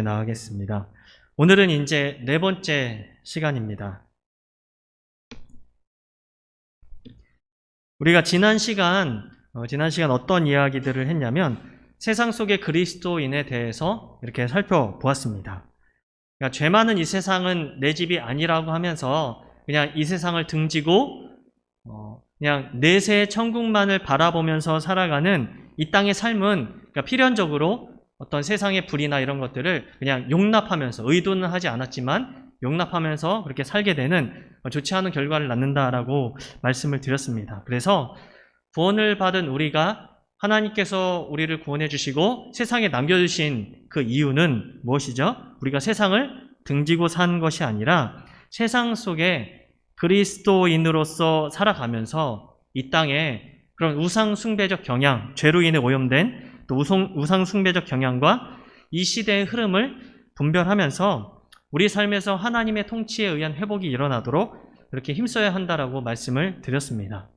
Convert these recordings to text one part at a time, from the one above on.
나가겠습니다. 오늘은 이제 네 번째 시간입니다. 우리가 지난 시간 어떤 이야기들을 했냐면 세상 속의 그리스도인에 대해서 이렇게 살펴보았습니다. 그러니까 죄 많은 이 세상은 내 집이 아니라고 하면서 그냥 이 세상을 등지고 그냥 내세의 천국만을 바라보면서 살아가는 이 땅의 삶은 그러니까 필연적으로 어떤 세상의 불이나 이런 것들을 그냥 용납하면서, 의도는 하지 않았지만 용납하면서 그렇게 살게 되는 좋지 않은 결과를 낳는다라고 말씀을 드렸습니다. 그래서 구원을 받은 우리가 하나님께서 우리를 구원해 주시고 세상에 남겨주신 그 이유는 무엇이죠? 우리가 세상을 등지고 산 것이 아니라 세상 속에 그리스도인으로서 살아가면서 이 땅에 그런 우상 숭배적 경향, 죄로 인해 오염된 또 우상 숭배적 경향과 이 시대의 흐름을 분별하면서 우리 삶에서 하나님의 통치에 의한 회복이 일어나도록 이렇게 힘써야 한다라고 말씀을 드렸습니다.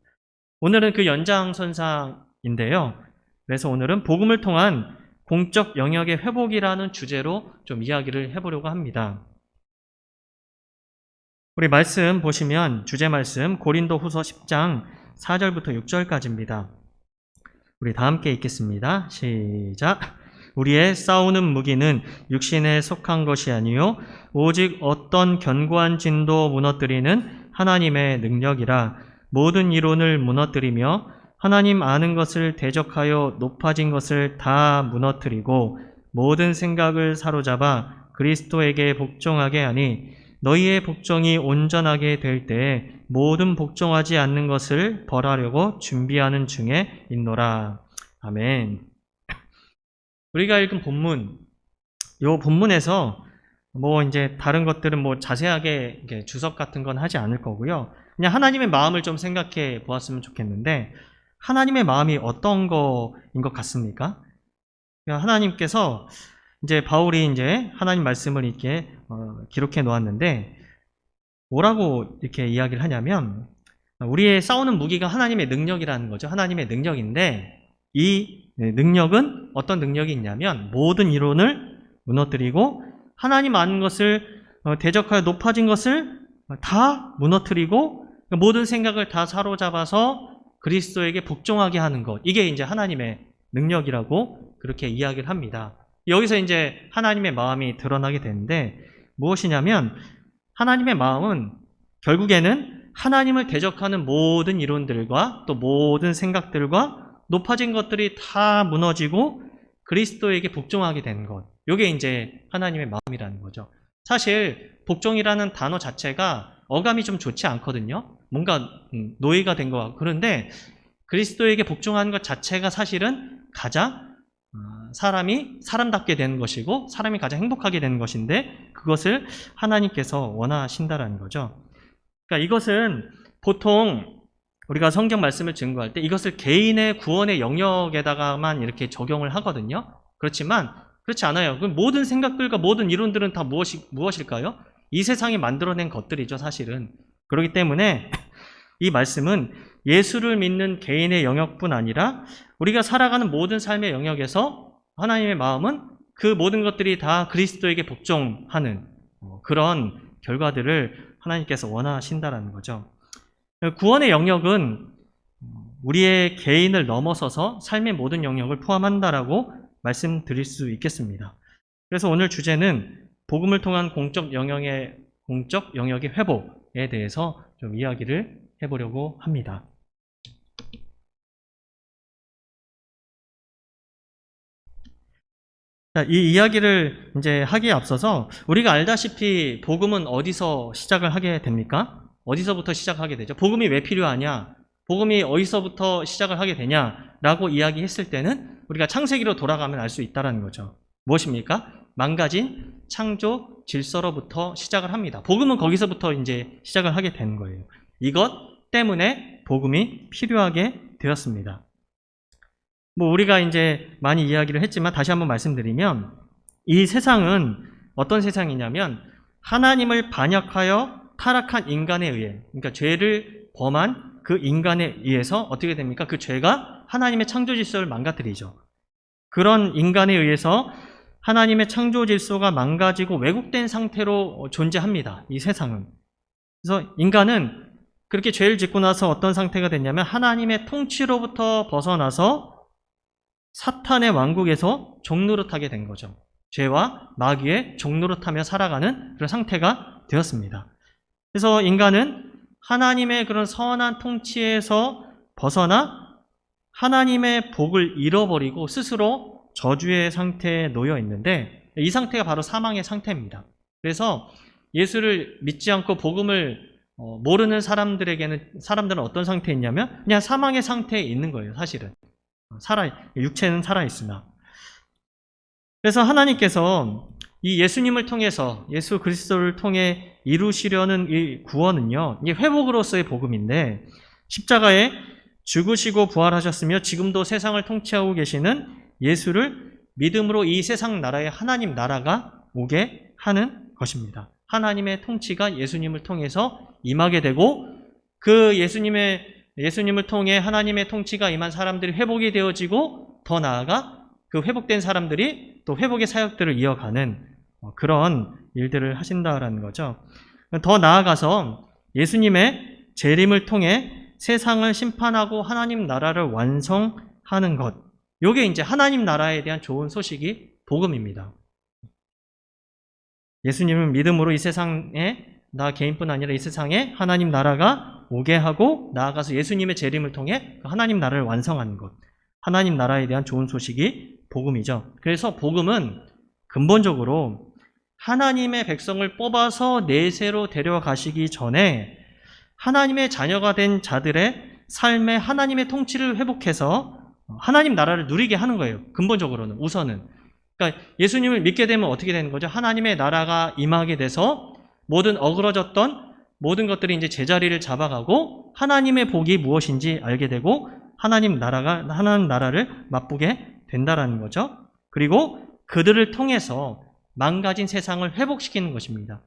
오늘은 그 연장선상인데요. 그래서 오늘은 복음을 통한 공적 영역의 회복이라는 주제로 좀 이야기를 해보려고 합니다. 우리 말씀 보시면 주제 말씀 고린도후서 10장 4절부터 6절까지입니다. 우리 다 함께 읽겠습니다. 시작. 우리의 싸우는 무기는 육신에 속한 것이 아니요 오직 어떤 견고한 진도 무너뜨리는 하나님의 능력이라. 모든 이론을 무너뜨리며 하나님 아는 것을 대적하여 높아진 것을 다 무너뜨리고 모든 생각을 사로잡아 그리스도에게 복종하게 하니 너희의 복종이 온전하게 될 때에 모든 복종하지 않는 것을 벌하려고 준비하는 중에 있노라. 아멘. 우리가 읽은 본문, 이 본문에서 이제 다른 것들은 자세하게 주석 같은 건 하지 않을 거고요. 그냥 하나님의 마음을 좀 생각해 보았으면 좋겠는데, 하나님의 마음이 어떤 거인 것 같습니까? 하나님께서 이제 바울이 이제 하나님 말씀을 이렇게 기록해 놓았는데, 뭐라고 이렇게 이야기를 하냐면, 우리의 싸우는 무기가 하나님의 능력이라는 거죠. 하나님의 능력인데, 이 능력은 어떤 능력이 있냐면, 모든 이론을 무너뜨리고, 하나님 아는 것을 대적하여 높아진 것을 다 무너뜨리고, 모든 생각을 다 사로잡아서 그리스도에게 복종하게 하는 것. 이게 이제 하나님의 능력이라고 그렇게 이야기를 합니다. 여기서 이제 하나님의 마음이 드러나게 되는데, 무엇이냐면 하나님의 마음은 결국에는 하나님을 대적하는 모든 이론들과 또 모든 생각들과 높아진 것들이 다 무너지고 그리스도에게 복종하게 되는 것. 이게 이제 하나님의 마음이라는 거죠. 사실 복종이라는 단어 자체가 어감이 좀 좋지 않거든요. 뭔가 노예가 된 것 같고. 그런데 그리스도에게 복종하는 것 자체가 사실은 가장 사람이 사람답게 되는 것이고 사람이 가장 행복하게 되는 것인데, 그것을 하나님께서 원하신다라는 거죠. 그러니까 이것은 보통 우리가 성경 말씀을 증거할 때 이것을 개인의 구원의 영역에다가만 이렇게 적용을 하거든요. 그렇지만 그렇지 않아요. 그 모든 생각들과 모든 이론들은 다 무엇일까요? 이 세상이 만들어낸 것들이죠, 사실은. 그렇기 때문에 이 말씀은 예수를 믿는 개인의 영역뿐 아니라 우리가 살아가는 모든 삶의 영역에서 하나님의 마음은 그 모든 것들이 다 그리스도에게 복종하는 그런 결과들을 하나님께서 원하신다라는 거죠. 구원의 영역은 우리의 개인을 넘어서서 삶의 모든 영역을 포함한다라고 말씀드릴 수 있겠습니다. 그래서 오늘 주제는 복음을 통한 공적 영역의 회복에 대해서 좀 이야기를 해보려고 합니다. 자, 이 이야기를 이제 하기에 앞서서 우리가 알다시피 복음은 어디서 시작을 하게 됩니까? 어디서부터 시작하게 되죠? 복음이 왜 필요하냐? 복음이 어디서부터 시작을 하게 되냐라고 이야기했을 때는 우리가 창세기로 돌아가면 알 수 있다는 거죠. 무엇입니까? 망가진 창조 질서로부터 시작을 합니다. 복음은 거기서부터 이제 시작을 하게 되는 거예요. 이것 때문에 복음이 필요하게 되었습니다. 우리가 이제 많이 이야기를 했지만 다시 한번 말씀드리면, 이 세상은 어떤 세상이냐면 하나님을 반역하여 타락한 인간에 의해, 그러니까 죄를 범한 그 인간에 의해서 어떻게 됩니까? 그 죄가 하나님의 창조 질서를 망가뜨리죠. 그런 인간에 의해서 하나님의 창조 질서가 망가지고 왜곡된 상태로 존재합니다. 이 세상은. 그래서 인간은 그렇게 죄를 짓고 나서 어떤 상태가 됐냐면 하나님의 통치로부터 벗어나서 사탄의 왕국에서 종노릇하게 된 거죠. 죄와 마귀의 종노릇하며 살아가는 그런 상태가 되었습니다. 그래서 인간은 하나님의 그런 선한 통치에서 벗어나 하나님의 복을 잃어버리고 스스로 저주의 상태에 놓여 있는데, 이 상태가 바로 사망의 상태입니다. 그래서 예수를 믿지 않고 복음을 모르는 사람들은 어떤 상태에 있냐면 그냥 사망의 상태에 있는 거예요. 사실은 육체는 살아있으나. 그래서 하나님께서 이 예수님을 통해서, 예수 그리스도를 통해 이루시려는 이 구원은요, 이게 회복으로서의 복음인데, 십자가에 죽으시고 부활하셨으며 지금도 세상을 통치하고 계시는 예수를 믿음으로 이 세상 나라의 하나님 나라가 오게 하는 것입니다. 하나님의 통치가 예수님을 통해서 임하게 되고, 그 예수님을 통해 하나님의 통치가 임한 사람들이 회복이 되어지고, 더 나아가 그 회복된 사람들이 또 회복의 사역들을 이어가는 그런 일들을 하신다라는 거죠. 더 나아가서 예수님의 재림을 통해 세상을 심판하고 하나님 나라를 완성하는 것, 이게 이제 하나님 나라에 대한 좋은 소식이 복음입니다. 예수님을 믿음으로 이 세상에, 나 개인뿐 아니라 이 세상에 하나님 나라가 오게 하고, 나아가서 예수님의 재림을 통해 하나님 나라를 완성하는 것, 하나님 나라에 대한 좋은 소식이 복음이죠. 그래서 복음은 근본적으로 하나님의 백성을 뽑아서 내세로 데려가시기 전에 하나님의 자녀가 된 자들의 삶에 하나님의 통치를 회복해서 하나님 나라를 누리게 하는 거예요. 근본적으로는, 우선은. 그러니까 예수님을 믿게 되면 어떻게 되는 거죠? 하나님의 나라가 임하게 돼서 모든 어그러졌던 모든 것들이 이제 제자리를 잡아가고 하나님의 복이 무엇인지 알게 되고 하나님 나라를 맛보게 된다라는 거죠. 그리고 그들을 통해서 망가진 세상을 회복시키는 것입니다.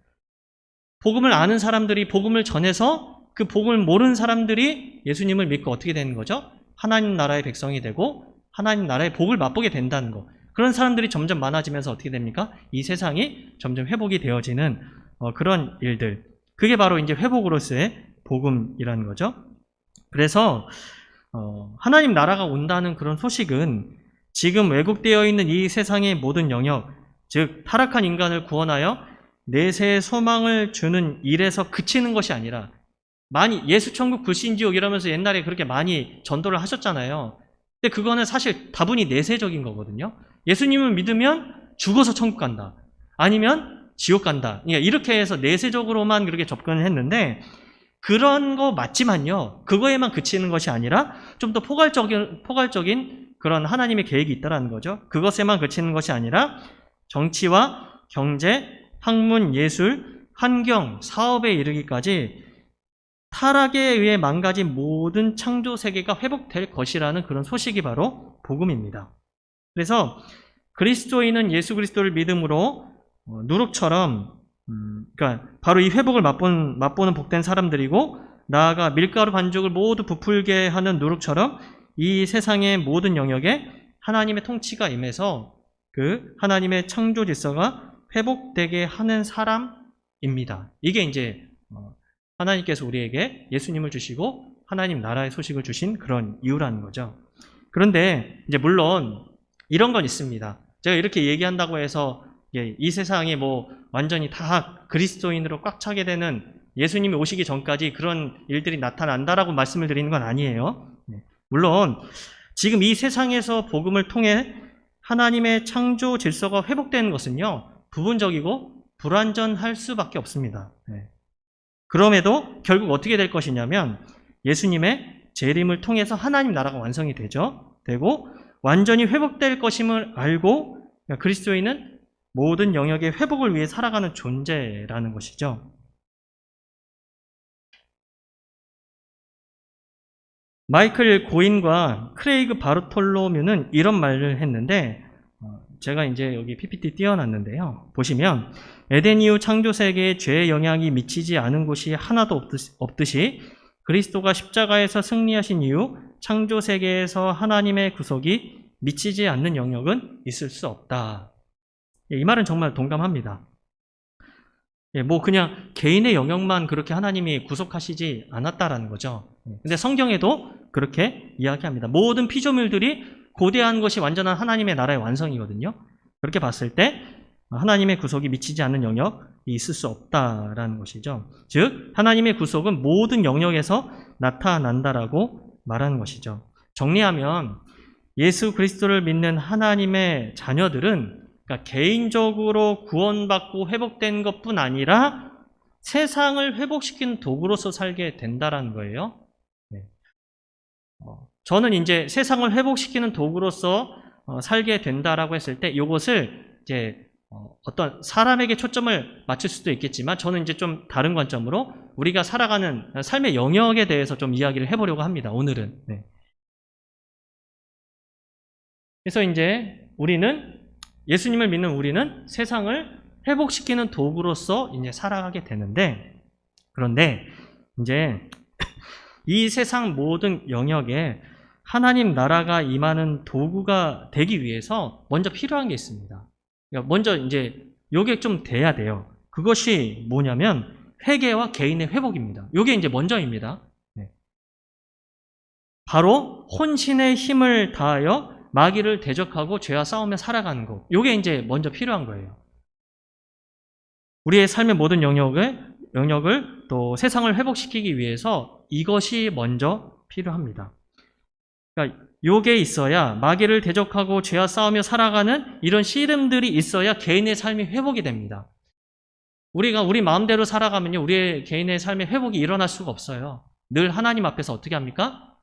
복음을 아는 사람들이 복음을 전해서 그 복음을 모르는 사람들이 예수님을 믿고 어떻게 되는 거죠? 하나님 나라의 백성이 되고 하나님 나라의 복을 맛보게 된다는 거. 그런 사람들이 점점 많아지면서 어떻게 됩니까? 이 세상이 점점 회복이 되어지는 그런 일들. 그게 바로 이제 회복으로서의 복음이라는 거죠. 그래서 하나님 나라가 온다는 그런 소식은 지금 왜곡되어 있는 이 세상의 모든 영역, 즉 타락한 인간을 구원하여 내세의 소망을 주는 일에서 그치는 것이 아니라, 많이 예수 천국 불신지옥 이러면서 옛날에 그렇게 많이 전도를 하셨잖아요. 근데 그거는 사실 다분히 내세적인 거거든요. 예수님을 믿으면 죽어서 천국 간다, 아니면 지옥 간다, 그러니까 이렇게 해서 내세적으로만 그렇게 접근을 했는데, 그런 거 맞지만요, 그거에만 그치는 것이 아니라 좀 더 포괄적인 그런 하나님의 계획이 있다는 거죠. 그것에만 그치는 것이 아니라 정치와 경제, 학문, 예술, 환경, 사업에 이르기까지 타락에 의해 망가진 모든 창조 세계가 회복될 것이라는 그런 소식이 바로 복음입니다. 그래서 그리스도인은 예수 그리스도를 믿음으로 누룩처럼, 그러니까 바로 이 회복을 맛보는 복된 사람들이고, 나아가 밀가루 반죽을 모두 부풀게 하는 누룩처럼 이 세상의 모든 영역에 하나님의 통치가 임해서 그 하나님의 창조 질서가 회복되게 하는 사람입니다. 이게 이제 하나님께서 우리에게 예수님을 주시고 하나님 나라의 소식을 주신 그런 이유라는 거죠. 그런데 이제 물론 이런 건 있습니다. 제가 이렇게 얘기한다고 해서 이 세상이 뭐 완전히 다 그리스도인으로 꽉 차게 되는, 예수님이 오시기 전까지 그런 일들이 나타난다라고 말씀을 드리는 건 아니에요. 물론 지금 이 세상에서 복음을 통해 하나님의 창조 질서가 회복되는 것은요, 부분적이고 불완전할 수밖에 없습니다. 그럼에도 결국 어떻게 될 것이냐면 예수님의 재림을 통해서 하나님 나라가 완성이 되고 완전히 회복될 것임을 알고 그리스도인은 모든 영역의 회복을 위해 살아가는 존재라는 것이죠. 마이클 고인과 크레이그 바르톨로뮤는 이런 말을 했는데, 제가 이제 여기 PPT 띄워놨는데요. 보시면 에덴 이후 창조 세계에 죄의 영향이 미치지 않은 곳이 하나도 없듯이 그리스도가 십자가에서 승리하신 이후 창조 세계에서 하나님의 구속이 미치지 않는 영역은 있을 수 없다. 이 말은 정말 동감합니다. 뭐 그냥 개인의 영역만 그렇게 하나님이 구속하시지 않았다라는 거죠. 근데 성경에도 그렇게 이야기합니다. 모든 피조물들이 고대한 것이 완전한 하나님의 나라의 완성이거든요. 그렇게 봤을 때 하나님의 구속이 미치지 않는 영역이 있을 수 없다라는 것이죠. 즉 하나님의 구속은 모든 영역에서 나타난다라고 말하는 것이죠. 정리하면 예수 그리스도를 믿는 하나님의 자녀들은 그러니까 개인적으로 구원받고 회복된 것뿐 아니라 세상을 회복시키는 도구로서 살게 된다라는 거예요. 네. 저는 이제 세상을 회복시키는 도구로서 살게 된다라고 했을 때 이것을 이제 어떤 사람에게 초점을 맞출 수도 있겠지만 저는 이제 좀 다른 관점으로 우리가 살아가는 삶의 영역에 대해서 좀 이야기를 해보려고 합니다. 오늘은. 네. 그래서 이제 예수님을 믿는 우리는 세상을 회복시키는 도구로서 이제 살아가게 되는데, 그런데 이제 이 세상 모든 영역에 하나님 나라가 임하는 도구가 되기 위해서 먼저 필요한 게 있습니다. 그러니까 먼저 이제 요게 좀 돼야 돼요. 그것이 뭐냐면 회개와 개인의 회복입니다. 요게 이제 먼저입니다. 네. 바로 혼신의 힘을 다하여 마귀를 대적하고 죄와 싸우며 살아가는 것. 요게 이제 먼저 필요한 거예요. 우리의 삶의 모든 영역을 또 세상을 회복시키기 위해서 이것이 먼저 필요합니다. 그러니까 요게 있어야 마귀를 대적하고 죄와 싸우며 살아가는 이런 씨름들이 있어야 개인의 삶이 회복이 됩니다. 우리가 우리 마음대로 살아가면요, 우리의 개인의 삶의 회복이 일어날 수가 없어요. 늘 하나님 앞에서 어떻게 합니까?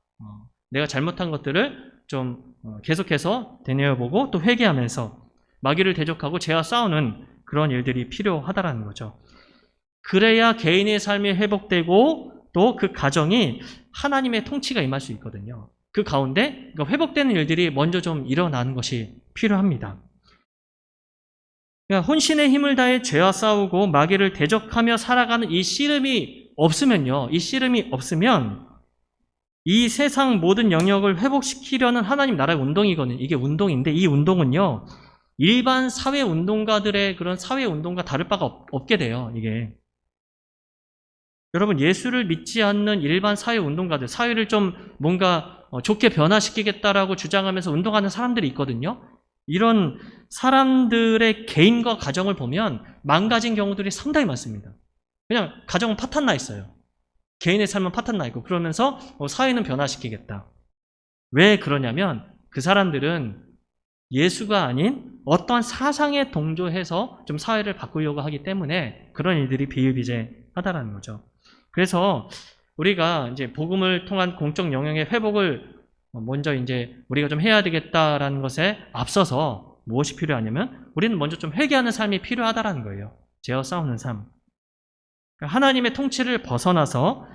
내가 잘못한 것들을 좀 계속해서 되뇌어보고 또 회개하면서 마귀를 대적하고 죄와 싸우는 그런 일들이 필요하다라는 거죠. 그래야 개인의 삶이 회복되고 또 그 가정이 하나님의 통치가 임할 수 있거든요. 그 가운데 회복되는 일들이 먼저 좀 일어나는 것이 필요합니다. 그러니까 혼신의 힘을 다해 죄와 싸우고 마귀를 대적하며 살아가는 이 씨름이 없으면 이 세상 모든 영역을 회복시키려는 하나님 나라의 운동이거든요. 이게 운동인데 이 운동은요, 일반 사회 운동가들의 그런 사회 운동과 다를 바가 없게 돼요. 이게 여러분, 예수를 믿지 않는 일반 사회 운동가들, 사회를 좀 뭔가 좋게 변화시키겠다라고 주장하면서 운동하는 사람들이 있거든요. 이런 사람들의 개인과 가정을 보면 망가진 경우들이 상당히 많습니다. 그냥 가정은 파탄 나 있어요. 개인의 삶은 파탄 나 있고, 그러면서 사회는 변화시키겠다. 왜 그러냐면 그 사람들은 예수가 아닌 어떠한 사상에 동조해서 좀 사회를 바꾸려고 하기 때문에 그런 일들이 비일비재하다라는 거죠. 그래서 우리가 이제 복음을 통한 공적 영역의 회복을 먼저 이제 우리가 좀 해야 되겠다라는 것에 앞서서 무엇이 필요하냐면 우리는 먼저 좀 회개하는 삶이 필요하다라는 거예요. 죄와 싸우는 삶. 하나님의 통치를 벗어나서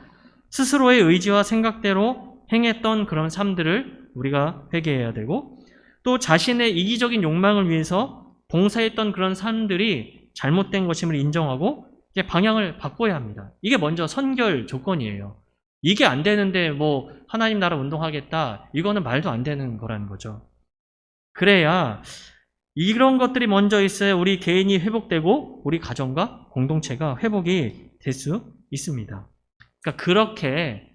스스로의 의지와 생각대로 행했던 그런 삶들을 우리가 회개해야 되고, 또 자신의 이기적인 욕망을 위해서 봉사했던 그런 삶들이 잘못된 것임을 인정하고 이제 방향을 바꿔야 합니다. 이게 먼저 선결 조건이에요. 이게 안 되는데 뭐 하나님 나라 운동하겠다, 이거는 말도 안 되는 거라는 거죠. 그래야 이런 것들이 먼저 있어야 우리 개인이 회복되고 우리 가정과 공동체가 회복이 될 수 있습니다. 그러니까 그렇게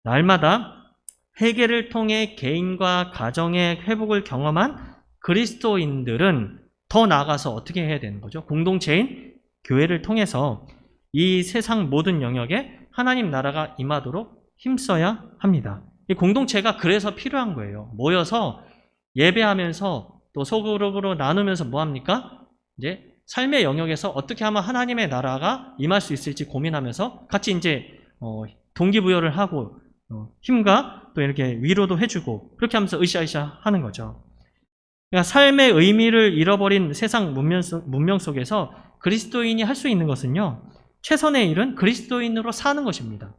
날마다 회개를 통해 개인과 가정의 회복을 경험한 그리스도인들은 더 나아가서 어떻게 해야 되는 거죠? 공동체인 교회를 통해서 이 세상 모든 영역에 하나님 나라가 임하도록 힘써야 합니다. 이 공동체가 그래서 필요한 거예요. 모여서 예배하면서 또 소그룹으로 나누면서 뭐 합니까? 이제 삶의 영역에서 어떻게 하면 하나님의 나라가 임할 수 있을지 고민하면서 같이 이제 동기부여를 하고 힘과 또 이렇게 위로도 해주고 그렇게 하면서 으쌰으쌰 하는 거죠. 그러니까 삶의 의미를 잃어버린 세상 문명 속에서 그리스도인이 할 수 있는 것은요, 최선의 일은 그리스도인으로 사는 것입니다.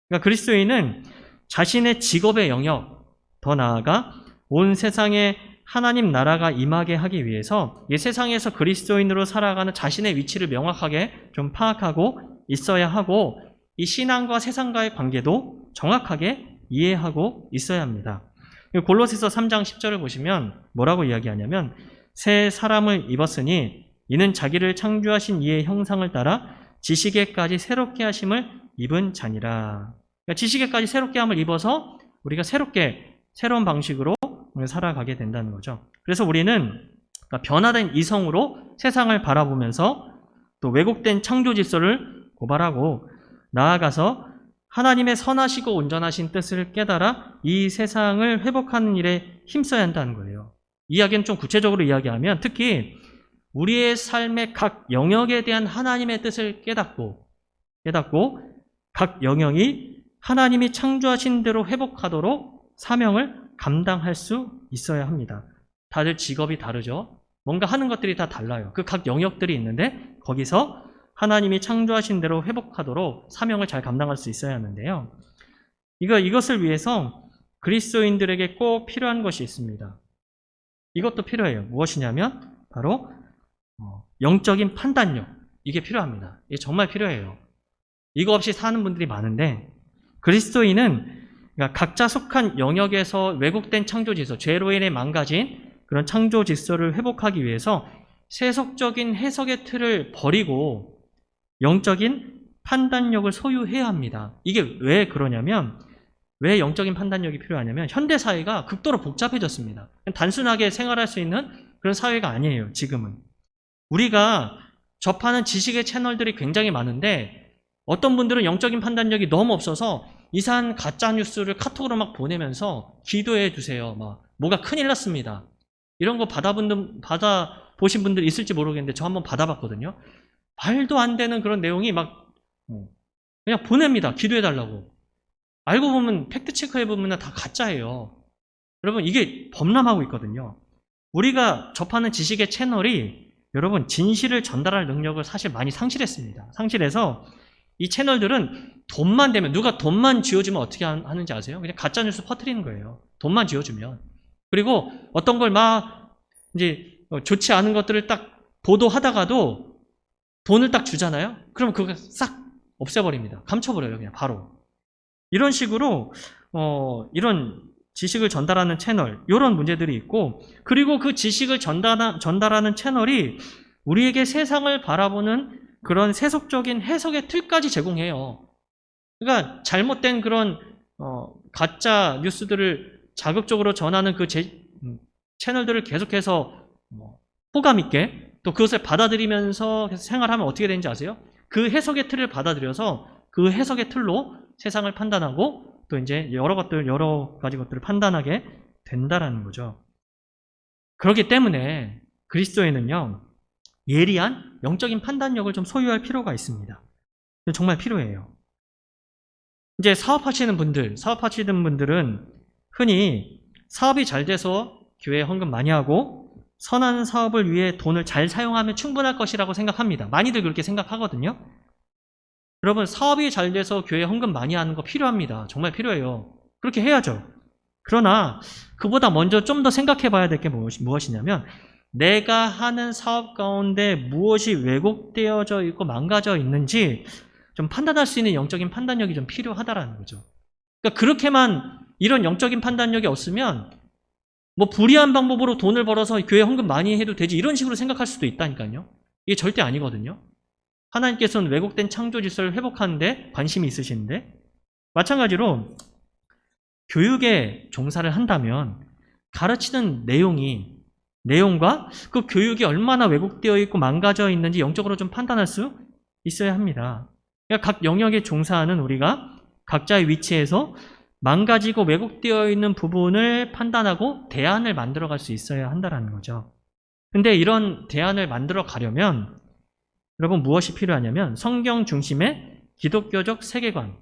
그러니까 그리스도인은 자신의 직업의 영역, 더 나아가 온 세상에 하나님 나라가 임하게 하기 위해서 이 세상에서 그리스도인으로 살아가는 자신의 위치를 명확하게 좀 파악하고 있어야 하고, 이 신앙과 세상과의 관계도 정확하게 이해하고 있어야 합니다. 골로새서 3장 10절을 보시면 뭐라고 이야기하냐면 새 사람을 입었으니 이는 자기를 창조하신 이의 형상을 따라 지식에까지 새롭게 하심을 입은 자니라. 그러니까 지식에까지 새롭게 함을 입어서 우리가 새로운 방식으로 살아가게 된다는 거죠. 그래서 우리는 변화된 이성으로 세상을 바라보면서 또 왜곡된 창조 질서를 고발하고 나아가서 하나님의 선하시고 온전하신 뜻을 깨달아 이 세상을 회복하는 일에 힘써야 한다는 거예요. 이야기는 좀 구체적으로 이야기하면 특히 우리의 삶의 각 영역에 대한 하나님의 뜻을 깨닫고 각 영역이 하나님이 창조하신 대로 회복하도록 사명을 감당할 수 있어야 합니다. 다들 직업이 다르죠. 뭔가 하는 것들이 다 달라요. 그 각 영역들이 있는데 거기서 하나님이 창조하신 대로 회복하도록 사명을 잘 감당할 수 있어야 하는데요. 이것을 위해서 그리스도인들에게 꼭 필요한 것이 있습니다. 이것도 필요해요. 무엇이냐면 바로 영적인 판단력. 이게 필요합니다. 이게 정말 필요해요. 이거 없이 사는 분들이 많은데 그리스도인은 그러니까 각자 속한 영역에서 왜곡된 창조 질서, 죄로 인해 망가진 그런 창조 질서를 회복하기 위해서 세속적인 해석의 틀을 버리고 영적인 판단력을 소유해야 합니다. 이게 왜 그러냐면, 왜 영적인 판단력이 필요하냐면 현대 사회가 극도로 복잡해졌습니다. 단순하게 생활할 수 있는 그런 사회가 아니에요. 지금은 우리가 접하는 지식의 채널들이 굉장히 많은데 어떤 분들은 영적인 판단력이 너무 없어서 이상한 가짜 뉴스를 카톡으로 막 보내면서 기도해 주세요. 뭐가 큰일 났습니다. 이런 거 받아보신 분들 있을지 모르겠는데 저 한번 받아봤거든요. 말도 안 되는 그런 내용이 막 그냥 보냅니다. 기도해 달라고. 알고 보면 팩트체크해 보면 다 가짜예요. 여러분 이게 범람하고 있거든요. 우리가 접하는 지식의 채널이 여러분 진실을 전달할 능력을 사실 많이 상실했습니다. 상실해서 이 채널들은 돈만 되면, 누가 돈만 쥐어주면 어떻게 하는지 아세요? 그냥 가짜뉴스 퍼뜨리는 거예요. 돈만 쥐어주면. 그리고 어떤 걸 막 이제 좋지 않은 것들을 딱 보도하다가도 돈을 딱 주잖아요? 그럼 그거 싹 없애버립니다. 감춰버려요. 그냥 바로. 이런 식으로 이런 지식을 전달하는 채널, 이런 문제들이 있고, 그리고 그 지식을 전달하는 채널이 우리에게 세상을 바라보는 그런 세속적인 해석의 틀까지 제공해요. 그러니까 잘못된 그런 가짜 뉴스들을 자극적으로 전하는 그 채널들을 계속해서 호감 있게 또 그것을 받아들이면서 생활하면 어떻게 되는지 아세요? 그 해석의 틀을 받아들여서 그 해석의 틀로 세상을 판단하고 또 이제 여러 가지 것들을 판단하게 된다라는 거죠. 그렇기 때문에 그리스도인은요, 예리한 영적인 판단력을 좀 소유할 필요가 있습니다. 정말 필요해요. 이제 사업하시는 분들은 흔히 사업이 잘 돼서 교회에 헌금 많이 하고 선한 사업을 위해 돈을 잘 사용하면 충분할 것이라고 생각합니다. 많이들 그렇게 생각하거든요. 여러분, 사업이 잘 돼서 교회에 헌금 많이 하는 거 필요합니다. 정말 필요해요. 그렇게 해야죠. 그러나 그보다 먼저 좀 더 생각해 봐야 될 게 무엇이냐면, 내가 하는 사업 가운데 무엇이 왜곡되어져 있고 망가져 있는지 좀 판단할 수 있는 영적인 판단력이 좀 필요하다라는 거죠. 그러니까 그렇게만 이런 영적인 판단력이 없으면 불이한 방법으로 돈을 벌어서 교회 헌금 많이 해도 되지, 이런 식으로 생각할 수도 있다니까요. 이게 절대 아니거든요. 하나님께서는 왜곡된 창조 질서를 회복하는데 관심이 있으신데, 마찬가지로 교육에 종사를 한다면 가르치는 내용과 그 교육이 얼마나 왜곡되어 있고 망가져 있는지 영적으로 좀 판단할 수 있어야 합니다. 그러니까 각 영역에 종사하는 우리가 각자의 위치에서 망가지고 왜곡되어 있는 부분을 판단하고 대안을 만들어갈 수 있어야 한다는 거죠. 근데 이런 대안을 만들어 가려면 여러분 무엇이 필요하냐면 성경 중심의 기독교적 세계관,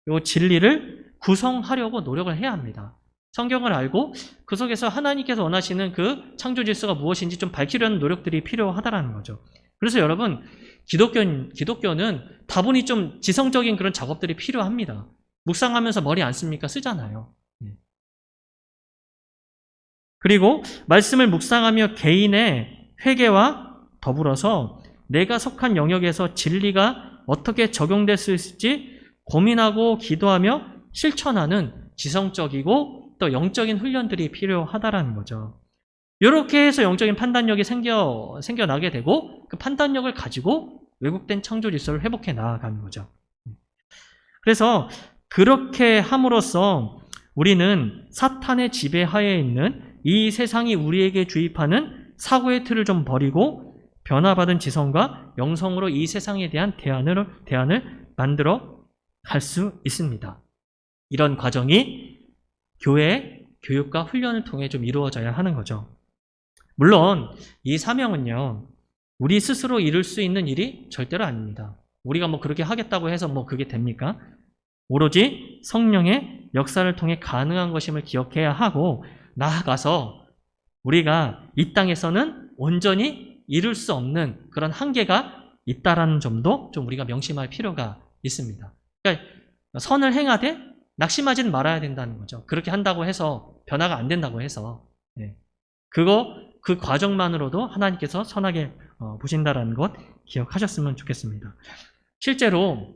이 진리를 구성하려고 노력을 해야 합니다. 성경을 알고 그 속에서 하나님께서 원하시는 그 창조 질서가 무엇인지 좀 밝히려는 노력들이 필요하다는 거죠. 그래서 여러분, 기독교는 다분히 좀 지성적인 그런 작업들이 필요합니다. 묵상하면서 머리 안 씁니까? 쓰잖아요. 그리고 말씀을 묵상하며 개인의 회개와 더불어서 내가 속한 영역에서 진리가 어떻게 적용됐을지 고민하고 기도하며 실천하는 지성적이고 또 영적인 훈련들이 필요하다라는 거죠. 이렇게 해서 영적인 판단력이 생겨나게 되고 그 판단력을 가지고 왜곡된 창조 질서를 회복해 나아가는 거죠. 그래서 그렇게 함으로써 우리는 사탄의 지배하에 있는 이 세상이 우리에게 주입하는 사고의 틀을 좀 버리고 변화받은 지성과 영성으로 이 세상에 대한 대안을 만들어 갈 수 있습니다. 이런 과정이 교회 교육과 훈련을 통해 좀 이루어져야 하는 거죠. 물론 이 사명은요, 우리 스스로 이룰 수 있는 일이 절대로 아닙니다. 우리가 뭐 그렇게 하겠다고 해서 뭐 그게 됩니까? 오로지 성령의 역사를 통해 가능한 것임을 기억해야 하고, 나아가서 우리가 이 땅에서는 온전히 이룰 수 없는 그런 한계가 있다라는 점도 좀 우리가 명심할 필요가 있습니다. 그러니까 선을 행하되 낙심하지는 말아야 된다는 거죠. 그렇게 한다고 해서 변화가 안 된다고 해서 그 과정만으로도 하나님께서 선하게 보신다라는 것 기억하셨으면 좋겠습니다. 실제로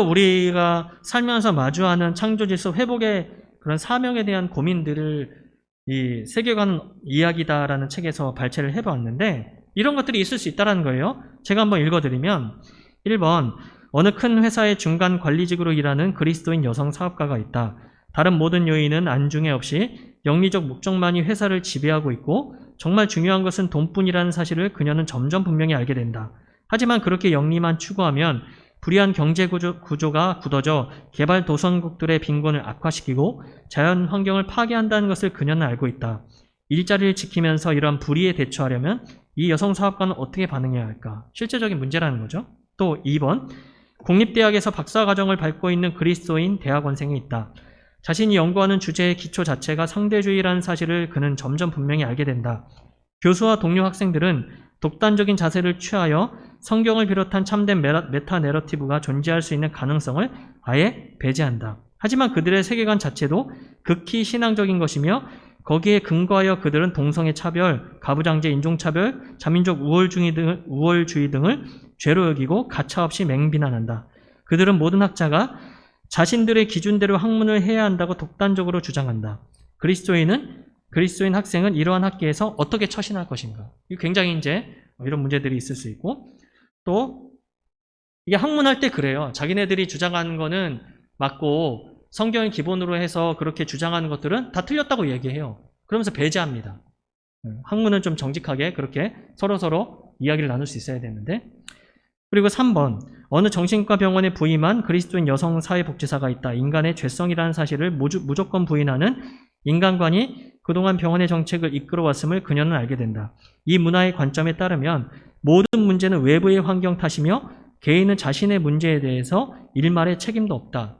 우리가 살면서 마주하는 창조질서 회복의 그런 사명에 대한 고민들을 이 세계관 이야기다라는 책에서 발췌를 해봤는데 이런 것들이 있을 수 있다는 거예요. 제가 한번 읽어드리면 1번 어느 큰 회사의 중간 관리직으로 일하는 그리스도인 여성 사업가가 있다. 다른 모든 요인은 안중에 없이 영리적 목적만이 회사를 지배하고 있고 정말 중요한 것은 돈뿐이라는 사실을 그녀는 점점 분명히 알게 된다. 하지만 그렇게 영리만 추구하면 불이한 경제 구조가 굳어져 개발도상국들의 빈곤을 악화시키고 자연 환경을 파괴한다는 것을 그녀는 알고 있다. 일자리를 지키면서 이러한 불의에 대처하려면 이 여성 사업가는 어떻게 반응해야 할까? 실제적인 문제라는 거죠. 또 2번, 공립대학에서 박사과정을 밟고 있는 그리스도인 대학원생이 있다. 자신이 연구하는 주제의 기초 자체가 상대주의라는 사실을 그는 점점 분명히 알게 된다. 교수와 동료 학생들은 독단적인 자세를 취하여 성경을 비롯한 참된 메타 내러티브가 존재할 수 있는 가능성을 아예 배제한다. 하지만 그들의 세계관 자체도 극히 신앙적인 것이며 거기에 근거하여 그들은 동성애 차별, 가부장제 인종차별, 자민족 우월주의 등을 죄로 여기고 가차없이 맹비난한다. 그들은 모든 학자가 자신들의 기준대로 학문을 해야 한다고 독단적으로 주장한다. 그리스도인 학생은 이러한 학계에서 어떻게 처신할 것인가? 이거 굉장히 이제 이런 문제들이 있을 수 있고, 또 이게 학문할 때 그래요. 자기네들이 주장하는 거는 맞고 성경을 기본으로 해서 그렇게 주장하는 것들은 다 틀렸다고 얘기해요. 그러면서 배제합니다. 학문은 좀 정직하게 그렇게 서로 이야기를 나눌 수 있어야 되는데. 그리고 3번, 어느 정신과 병원에 부임한 그리스도인 여성 사회복지사가 있다. 인간의 죄성이라는 사실을 무조건 부인하는 인간관이 그동안 병원의 정책을 이끌어왔음을 그녀는 알게 된다. 이 문화의 관점에 따르면 모든 문제는 외부의 환경 탓이며 개인은 자신의 문제에 대해서 일말의 책임도 없다.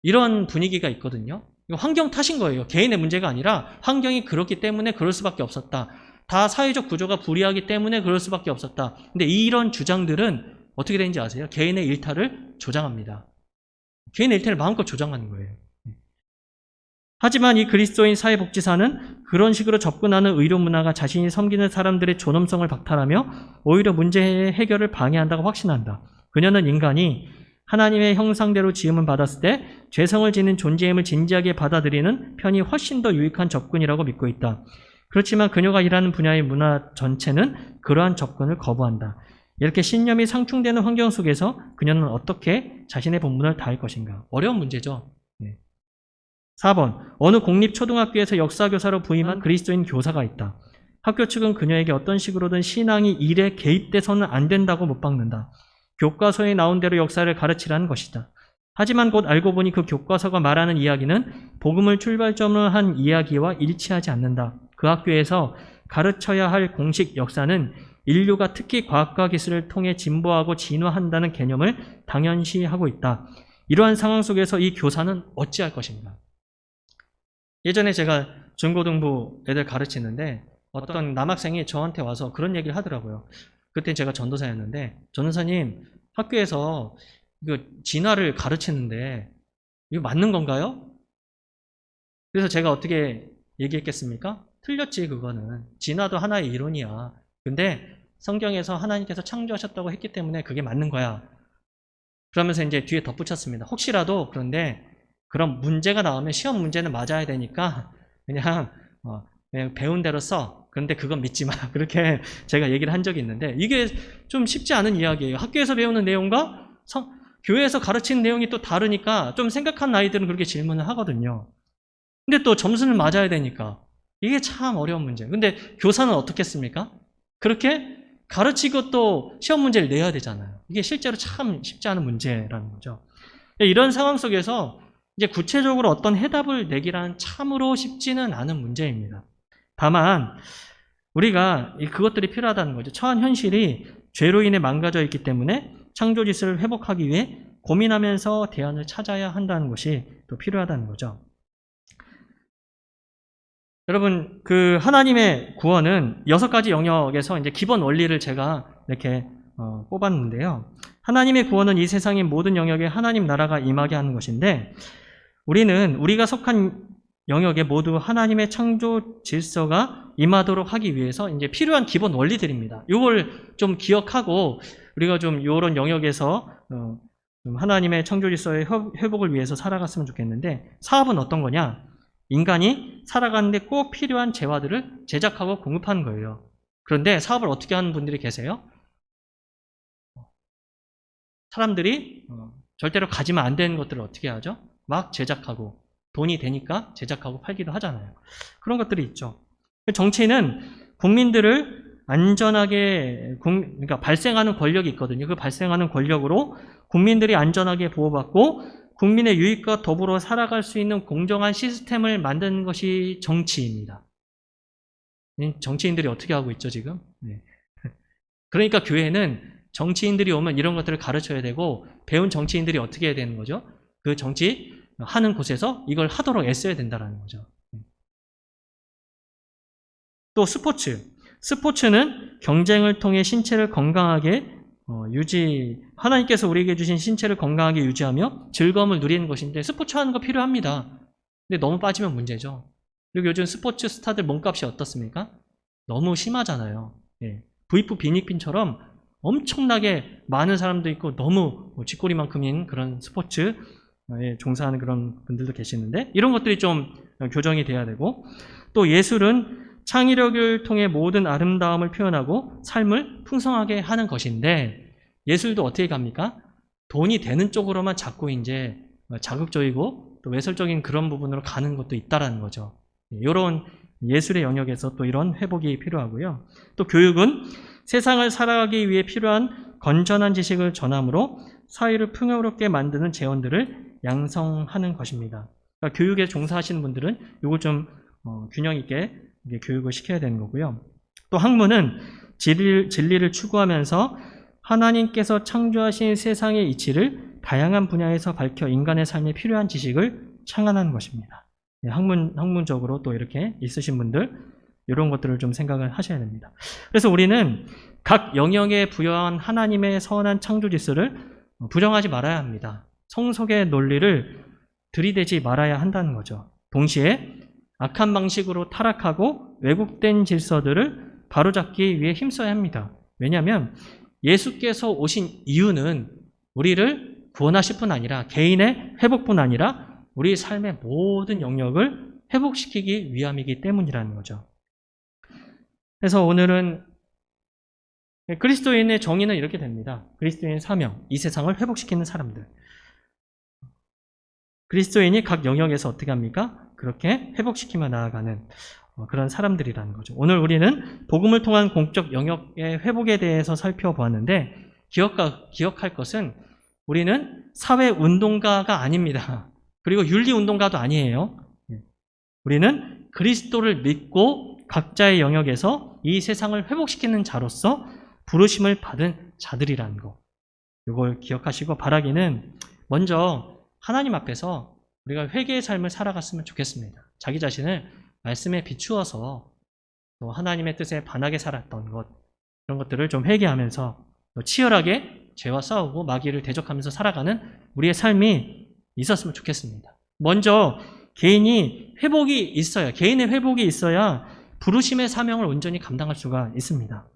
이런 분위기가 있거든요. 이거 환경 탓인 거예요. 개인의 문제가 아니라 환경이 그렇기 때문에 그럴 수밖에 없었다. 다 사회적 구조가 불이하기 때문에 그럴 수밖에 없었다. 근데 이런 주장들은 어떻게 되는지 아세요? 개인의 일탈을 조장합니다. 개인의 일탈을 마음껏 조장하는 거예요. 하지만 이 그리스도인 사회복지사는 그런 식으로 접근하는 의료 문화가 자신이 섬기는 사람들의 존엄성을 박탈하며 오히려 문제의 해결을 방해한다고 확신한다. 그녀는 인간이 하나님의 형상대로 지음을 받았을 때 죄성을 지닌 존재임을 진지하게 받아들이는 편이 훨씬 더 유익한 접근이라고 믿고 있다. 그렇지만 그녀가 일하는 분야의 문화 전체는 그러한 접근을 거부한다. 이렇게 신념이 상충되는 환경 속에서 그녀는 어떻게 자신의 본분을 다할 것인가? 어려운 문제죠. 4번, 어느 공립초등학교에서 역사교사로 부임한 그리스도인 교사가 있다. 학교 측은 그녀에게 어떤 식으로든 신앙이 일에 개입돼서는 안 된다고 못 박는다. 교과서에 나온 대로 역사를 가르치라는 것이다. 하지만 곧 알고 보니 그 교과서가 말하는 이야기는 복음을 출발점으로 한 이야기와 일치하지 않는다. 그 학교에서 가르쳐야 할 공식 역사는 인류가 특히 과학과 기술을 통해 진보하고 진화한다는 개념을 당연시하고 있다. 이러한 상황 속에서 이 교사는 어찌할 것인가? 예전에 제가 중고등부 애들 가르치는데 어떤 남학생이 저한테 와서 그런 얘기를 하더라고요. 그때 제가 전도사였는데, 전도사님, 학교에서 이거 진화를 가르치는데 이거 맞는 건가요? 그래서 제가 어떻게 얘기했겠습니까? 틀렸지, 그거는. 진화도 하나의 이론이야. 근데 성경에서 하나님께서 창조하셨다고 했기 때문에 그게 맞는 거야. 그러면서 이제 뒤에 덧붙였습니다. 혹시라도 그런데 그런 문제가 나오면 시험 문제는 맞아야 되니까 그냥 배운 대로 써. 그런데 그건 믿지 마. 그렇게 제가 얘기를 한 적이 있는데 이게 좀 쉽지 않은 이야기예요. 학교에서 배우는 내용과 교회에서 가르치는 내용이 또 다르니까 좀 생각한 아이들은 그렇게 질문을 하거든요. 근데 또 점수는 맞아야 되니까 이게 참 어려운 문제예요. 근데 교사는 어떻게 했습니까? 그렇게 가르치고 또 시험 문제를 내야 되잖아요. 이게 실제로 참 쉽지 않은 문제라는 거죠. 이런 상황 속에서 이제 구체적으로 어떤 해답을 내기란 참으로 쉽지는 않은 문제입니다. 다만 우리가 그것들이 필요하다는 거죠. 처한 현실이 죄로 인해 망가져 있기 때문에 창조 질서를 회복하기 위해 고민하면서 대안을 찾아야 한다는 것이 또 필요하다는 거죠. 여러분, 그 하나님의 구원은 6가지 영역에서 이제 기본 원리를 제가 이렇게 뽑았는데요. 하나님의 구원은 이 세상의 모든 영역에 하나님 나라가 임하게 하는 것인데, 우리가 속한 영역에 모두 하나님의 창조 질서가 임하도록 하기 위해서 이제 필요한 기본 원리들입니다. 이걸 좀 기억하고 우리가 좀 이런 영역에서 좀 하나님의 창조 질서의 회복을 위해서 살아갔으면 좋겠는데, 사업은 어떤 거냐? 인간이 살아가는데 꼭 필요한 재화들을 제작하고 공급하는 거예요. 그런데 사업을 어떻게 하는 분들이 계세요? 사람들이 절대로 가지면 안 되는 것들을 어떻게 하죠? 막 제작하고 돈이 되니까 제작하고 팔기도 하잖아요. 그런 것들이 있죠. 정치는 국민들을 안전하게, 그러니까 발생하는 권력이 있거든요. 그 발생하는 권력으로 국민들이 안전하게 보호받고 국민의 유익과 더불어 살아갈 수 있는 공정한 시스템을 만드는 것이 정치입니다. 정치인들이 어떻게 하고 있죠, 지금? 네. 그러니까 교회는 정치인들이 오면 이런 것들을 가르쳐야 되고, 배운 정치인들이 어떻게 해야 되는 거죠? 그 정치 하는 곳에서 이걸 하도록 애써야 된다는 거죠. 또 스포츠는 경쟁을 통해 신체를 건강하게 하나님께서 우리에게 주신 신체를 건강하게 유지하며 즐거움을 누리는 것인데, 스포츠 하는 거 필요합니다. 근데 너무 빠지면 문제죠. 그리고 요즘 스포츠 스타들 몸값이 어떻습니까? 너무 심하잖아요. 예. V.F. 빈익빈처럼 엄청나게 많은 사람도 있고 너무 쥐꼬리만큼인 그런 스포츠에 종사하는 그런 분들도 계시는데, 이런 것들이 좀 교정이 돼야 되고, 또 예술은 창의력을 통해 모든 아름다움을 표현하고 삶을 풍성하게 하는 것인데, 예술도 어떻게 갑니까? 돈이 되는 쪽으로만 자꾸 이제 자극적이고 또 외설적인 그런 부분으로 가는 것도 있다라는 거죠. 이런 예술의 영역에서 또 이런 회복이 필요하고요. 또 교육은 세상을 살아가기 위해 필요한 건전한 지식을 전함으로 사회를 풍요롭게 만드는 재원들을 양성하는 것입니다. 그러니까 교육에 종사하시는 분들은 이걸 좀 균형 있게 교육을 시켜야 되는 거고요. 또 학문은 진리를 추구하면서 하나님께서 창조하신 세상의 이치를 다양한 분야에서 밝혀 인간의 삶에 필요한 지식을 창안하는 것입니다. 학문적으로 또 이렇게 있으신 분들, 이런 것들을 좀 생각을 하셔야 됩니다. 그래서 우리는 각 영역에 부여한 하나님의 선한 창조 질서를 부정하지 말아야 합니다. 성속의 논리를 들이대지 말아야 한다는 거죠. 동시에 악한 방식으로 타락하고 왜곡된 질서들을 바로잡기 위해 힘써야 합니다. 왜냐하면 예수께서 오신 이유는 우리를 구원하실 뿐 아니라, 개인의 회복뿐 아니라 우리 삶의 모든 영역을 회복시키기 위함이기 때문이라는 거죠. 그래서 오늘은 그리스도인의 정의는 이렇게 됩니다. 그리스도인의 사명, 이 세상을 회복시키는 사람들. 그리스도인이 각 영역에서 어떻게 합니까? 그렇게 회복시키며 나아가는 그런 사람들이라는 거죠. 오늘 우리는 복음을 통한 공적 영역의 회복에 대해서 살펴보았는데, 기억할 것은 우리는 사회운동가가 아닙니다. 그리고 윤리운동가도 아니에요. 우리는 그리스도를 믿고 각자의 영역에서 이 세상을 회복시키는 자로서 부르심을 받은 자들이라는 거. 이걸 기억하시고, 바라기는 먼저 하나님 앞에서 우리가 회개의 삶을 살아갔으면 좋겠습니다. 자기 자신을 말씀에 비추어서 또 하나님의 뜻에 반하게 살았던 것, 이런 것들을 좀 회개하면서 또 치열하게 죄와 싸우고 마귀를 대적하면서 살아가는 우리의 삶이 있었으면 좋겠습니다. 먼저 개인의 회복이 있어야 부르심의 사명을 온전히 감당할 수가 있습니다.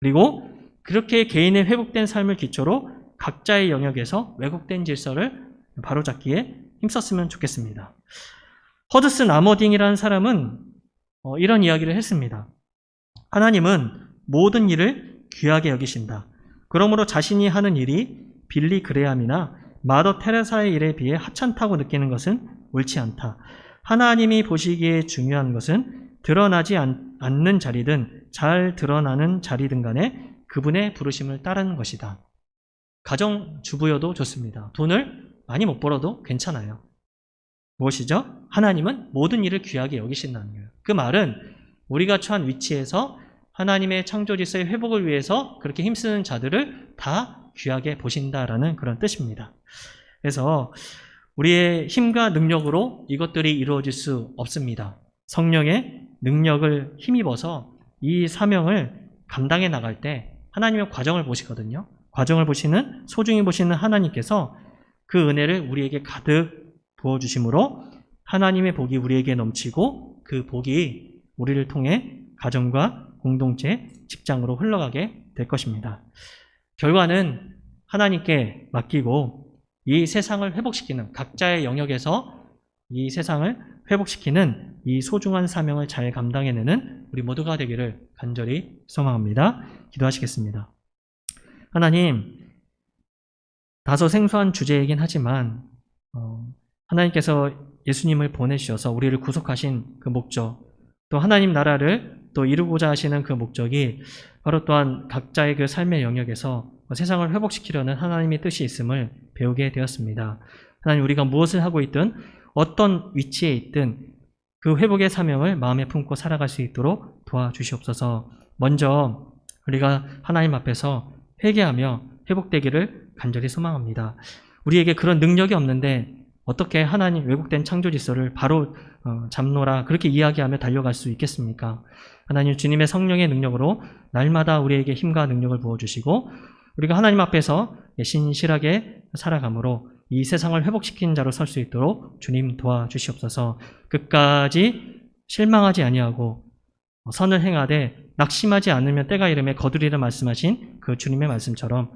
그리고 그렇게 개인의 회복된 삶을 기초로 각자의 영역에서 왜곡된 질서를 바로잡기에 힘썼으면 좋겠습니다. 허드슨 아머딩이라는 사람은 이런 이야기를 했습니다. 하나님은 모든 일을 귀하게 여기신다. 그러므로 자신이 하는 일이 빌리 그레함이나 마더 테레사의 일에 비해 하찮다고 느끼는 것은 옳지 않다. 하나님이 보시기에 중요한 것은 드러나지 않는 자리든 잘 드러나는 자리든 간에 그분의 부르심을 따르는 것이다. 가정주부여도 좋습니다. 돈을 많이 못 벌어도 괜찮아요. 무엇이죠? 하나님은 모든 일을 귀하게 여기신다는 거예요. 그 말은 우리가 처한 위치에서 하나님의 창조 질서의 회복을 위해서 그렇게 힘쓰는 자들을 다 귀하게 보신다라는 그런 뜻입니다. 그래서 우리의 힘과 능력으로 이것들이 이루어질 수 없습니다. 성령의 능력을 힘입어서 이 사명을 감당해 나갈 때 하나님의 과정을 보시거든요. 과정을 보시는, 소중히 보시는 하나님께서 그 은혜를 우리에게 가득 부어주심으로 하나님의 복이 우리에게 넘치고 그 복이 우리를 통해 가정과 공동체, 직장으로 흘러가게 될 것입니다. 결과는 하나님께 맡기고 이 세상을 회복시키는, 각자의 영역에서 이 세상을 회복시키는 이 소중한 사명을 잘 감당해내는 우리 모두가 되기를 간절히 소망합니다. 기도하시겠습니다. 하나님, 다소 생소한 주제이긴 하지만 하나님께서 예수님을 보내주셔서 우리를 구속하신 그 목적, 또 하나님 나라를 또 이루고자 하시는 그 목적이 바로 또한 각자의 그 삶의 영역에서 세상을 회복시키려는 하나님의 뜻이 있음을 배우게 되었습니다. 하나님, 우리가 무엇을 하고 있든 어떤 위치에 있든 그 회복의 사명을 마음에 품고 살아갈 수 있도록 도와주시옵소서. 먼저 우리가 하나님 앞에서 회개하며 회복되기를 간절히 소망합니다. 우리에게 그런 능력이 없는데 어떻게 하나님 왜곡된 창조 질서를 바로 잡노라 그렇게 이야기하며 달려갈 수 있겠습니까? 하나님, 주님의 성령의 능력으로 날마다 우리에게 힘과 능력을 부어주시고 우리가 하나님 앞에서 신실하게 살아감으로 이 세상을 회복시킨 자로 설 수 있도록 주님 도와주시옵소서. 끝까지 실망하지 아니하고 선을 행하되 낙심하지 않으면 때가 이름에 거두리라 말씀하신 그 주님의 말씀처럼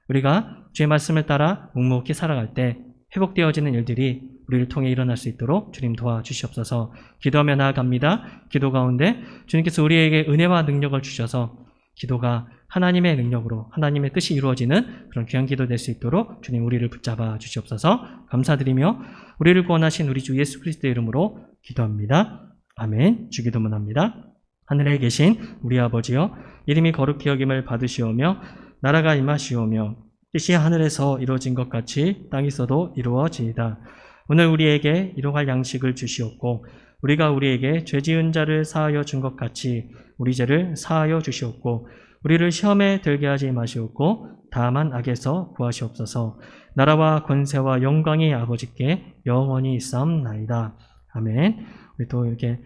우리가 주의 말씀을 따라 묵묵히 살아갈 때 회복되어지는 일들이 우리를 통해 일어날 수 있도록 주님 도와주시옵소서. 기도하며 나아갑니다. 기도 가운데 주님께서 우리에게 은혜와 능력을 주셔서 기도가 하나님의 능력으로 하나님의 뜻이 이루어지는 그런 귀한 기도 될 수 있도록 주님 우리를 붙잡아 주시옵소서. 감사드리며 우리를 구원하신 우리 주 예수 그리스도의 이름으로 기도합니다. 아멘. 주기도문합니다. 하늘에 계신 우리 아버지여, 이름이 거룩히 여김을 받으시오며 나라가 임하시오며 뜻이 하늘에서 이루어진 것 같이 땅에서도 이루어지이다. 오늘 우리에게 일용할 양식을 주시옵고 우리가 우리에게 죄 지은 자를 사하여 준 것 같이 우리 죄를 사하여 주시옵고 우리를 시험에 들게 하지 마시옵고 다만 악에서 구하시옵소서. 나라와 권세와 영광이 아버지께 영원히 있사옵나이다. 아멘. 우리 또 이렇게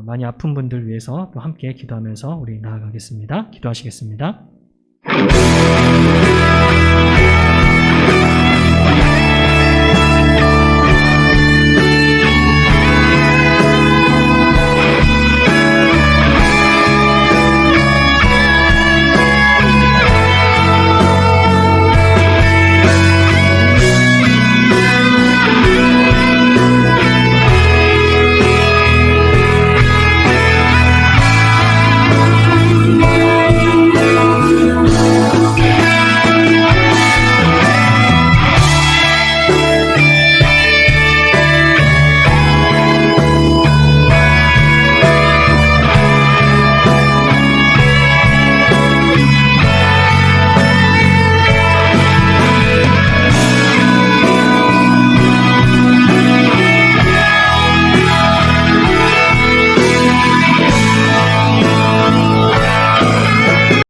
많이 아픈 분들 위해서 또 함께 기도하면서 우리 나아가겠습니다. 기도하시겠습니다.